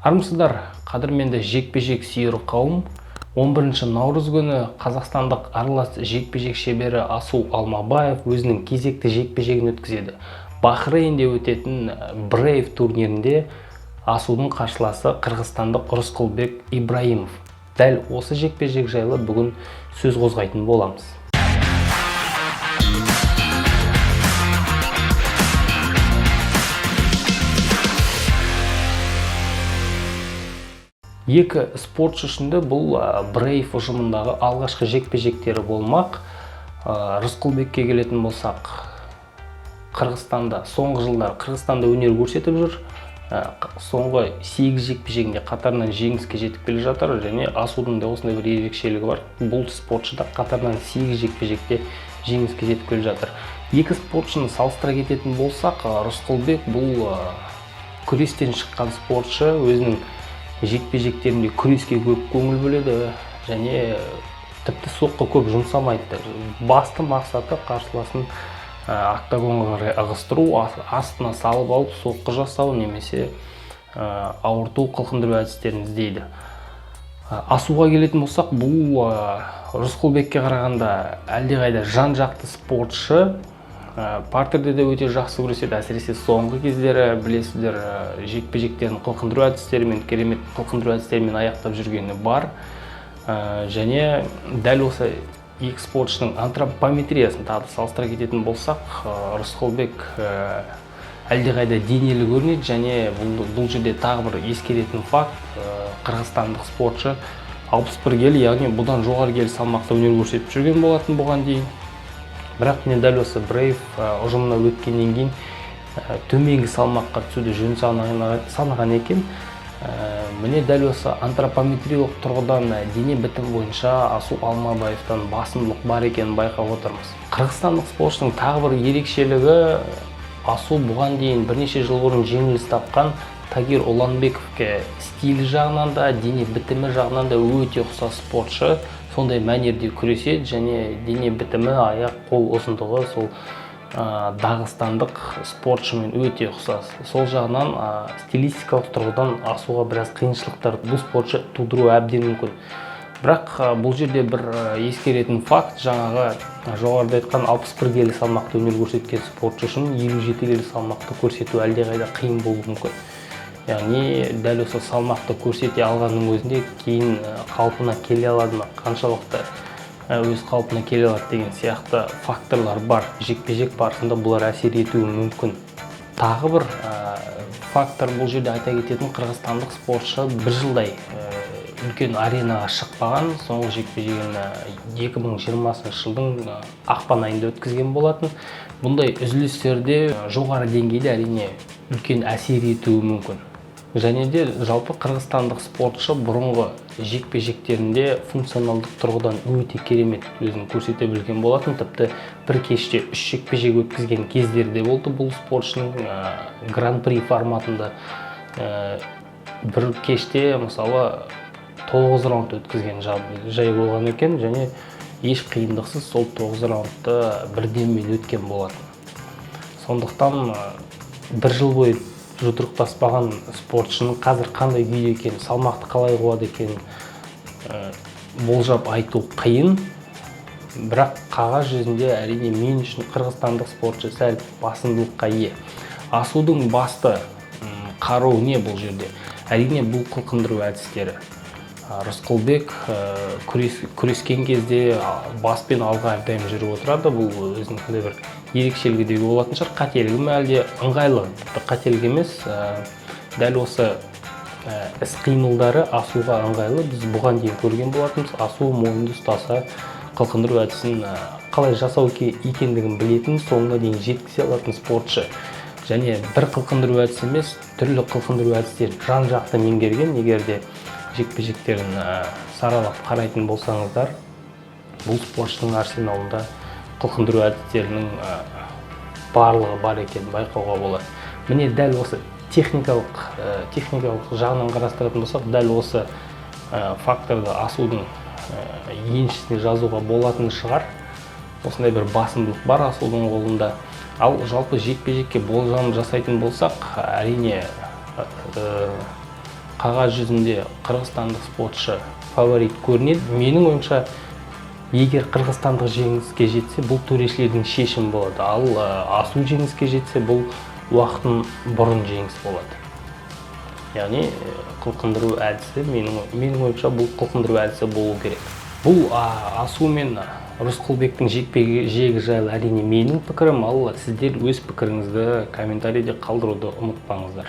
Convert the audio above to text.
Армысыздар, қадірменді жекпе-жек сүйер қауым. 11 наурыз күні қазақстандық аралас жекпе-жек шебері Асу Алмабаев өзінің кезекті жекпе-жегін өткізеді. Бахрейнде өтетін Brave турнирінде Асудың қарсыласы қырғызстандық Рысқылбек Ибраимов. Дәл осы жекпе-жек жайлы бүгін сөз қозғайтын боламыз. Екі спортшы үшін де бұл Brave ұжымындағы алғашқы жекпе-жектері болмақ. Рысқылбекке келетін болсақ, Қырғызстанда соңғы жылдар Қырғызстанда өнер көрсетіп жүр. Соңғы 8 жекпе-жегінде қатарынан жеңіске жетіп келе жатыр, және Асудың да осындай бір ерекшелігі бар. Бұл спортшы да қатарынан 8 жекпе-жекте жеңіске жетіп келе жатыр. Екі спортшыны салыстыра кететін болсақ, Рысқылбек бұл күрестен шыққан спортшы, өзінің жекпе-жектерінде күреске көп көңіл бөледі және тіпті соққы көп жұмсамайды. Басты мақсаты қарсыласын октагонға қарай ығыстыру, астына салып алып соққы жасау немесе ауырту, қылқындыру әдістерін іздейді. Асуға келетін болсақ, бұл Рысқылбекке қарағанда әлдеқайда жан-жақты спортшы. Партерде де өте жақсы күреседі, әсіресе соңғы кездері білесіздер, жекпе-жектерін қылқындыру әдістерімен, керемет қылқындыру әдістерімен аяқтап жүргені бар. Және дәл осы екі спортшының антропометриясын тағы салыстыра кететін болсақ, Рысқылбек әлдеқайда денелі көрінеді, және бұл жерде тағы бір ескеретін факт, қырғызстандық спортшы 61 келі, яғни бұдан жоғары келі салмақта өнер көрсетіп жүрген болатын бұған дейін. Бірақ мен дәл осы Brave ұжымына өткеннен кейін төменгі салмаққа түсуді жөн санаған екен. Міне дәл осы антропометриялық тұрғыдан дене бітім бойынша Асу Алмабаевтан басымдылық бар екенін байқап отырмыз. Қырғызстандық спортшының тағы бір ерекшелігі, Асу бұған дейін бірнеше жыл бұрын жеңіліс тапқан Тагир Уланбековке стилі жағынан да, дене бітімі жағынан да өте ұқсас спортшы. Сондай мәнерде күреседі және дене бітімі, аяқ, қол ұзындығы сол дағыстандық спортшымен өте ұқсас. Сол жағынан стилистикалық тұрғыдан Асуға біраз қиыншылықтар бұл спортшы тудыру әбден мүмкін. Бірақ бұл жерде бір ескеретін факт, жаңағы жоғарыда айтқан 61 келі салмақта өнер көрсеткен спортшы үшін 57 келі салмақты көрсету әлдеқайда қиын болуы мүмкін. Яғни дәл осы салмақты көрсете алғанның өзінде кейін қалпына келе алады ма, қаншалықты өз қалпына келе алады деген сияқты факторлар бар. Жекпе-жек барысында бұлар әсер етуі мүмкін. Тағы бір фактор бұл жерде айта кететін, қырғызстандық спортшы бір жылдай үлкен аренаға шықпаған. Соңғы жекпе-жегін 2020 жылдың ақпан айында өткізген болатын. Бұндай үзілістерде жоғары деңгейде әрине үлкен әсер етуі мүмкін. Және де жалпы қырғызстандық спортшы бұрынғы жекпе-жектерінде функционалдық тұрғыдан өте керемет өзін көрсете білген болатын. Тіпті бір кеште 3 жекпе-жек өткізген кездерде болды бұл спортшының гран-при форматында. Бір кеште мысалы 9 раунд өткізген жай болған екен, және еш қиындықсыз сол 9 раундты бірденмен өткен болатын. Сондықтан бір жыл бойы жұдырықтаспаған спортшының қазір қандай күйде екенін, салмақты қалай қуады екенін болжап айту қиын. Бірақ қағаз жүзінде әрине мен үшін қырғызстандық спортшы сәл басымдылыққа ие. Асудың басты қаруы не бұл жерде? Әрине бұл қылқындыру әдістері. Рысқылбек күрескен кезде баспен алға әрдайым жүріп отырады. Бұл өзінің қандай бір ерекшелігі де болатын шығар. Қателігі ме әлде ыңғайлы? Қателік емес, дәл осы іс-қимылдары Асуға ыңғайлы. Біз бұған дейін көрген болатынбыз. Асу мойынды ұстаса қылқындыру әдісін қалай жасау екендігін білетін, соңына дейін жеткізе алатын спортшы. Және бір қылқындыру әдісі емес, түрлі қылқындыру әдістерін жан-жақты меңгерген. Егер де жекпе-жектерін саралап қарайтын болсаңыздар, бұл спортшының арсеналында қылқындыру әдістерінің барлығы бар екенін байқауға болады. Міне дәл осы техникалық жағынан қарастыратын болсақ, дәл осы факторды Асудың еншісіне жазуға болатын шығар. Осындай бір басымдылық бар Асудың қолында. Ал жалпы жекпе-жекке болжам жасайтын болсақ, әрине қағаз жүзінде қырғызстандық спортшы фаворит көрінеді. Менің ойымша, егер қырғызстандық жеңіске жетсе, бұл төрешілердің шешімі болады. Ал асу жеңіске жетсе, бұл уақытын бұрын жеңіс болады. Яғни қылқындыру әдісі, менің ойымша, бұл қылқындыру әдісі болу керек. Бұл асу мен Рысқұлбектің жекпе-жегі жайлы әрине менің пікірім, ал сіздер өз пікіріңізді комментарийде қалдыруды ұмытпаңыздар.